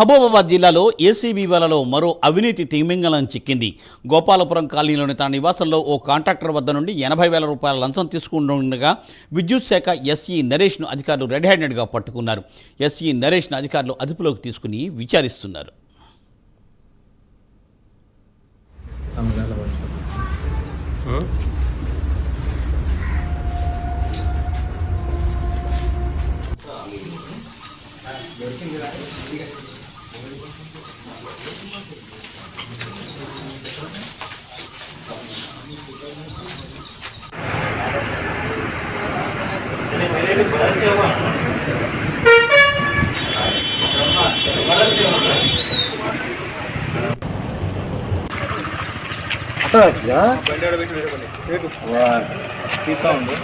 మహబూబాబాద్ జిల్లాలో ఏసీబీ వలలో మరో అవినీతి తిమింగలం చిక్కింది. గోపాలపురం కాలనీలోని తన నివాసంలో ఓ కాంట్రాక్టర్ వద్ద నుండి 80,000 రూపాయల లంచం తీసుకుంటుండగా విద్యుత్ శాఖ ఎస్ఈ నరేష్ను అధికారులు రెడ్ హ్యాండెడ్గా పట్టుకున్నారు. ఎస్ఈ నరేష్ను అధికారులు అదుపులోకి తీసుకుని విచారిస్తున్నారు. తీస్తా ఉంది.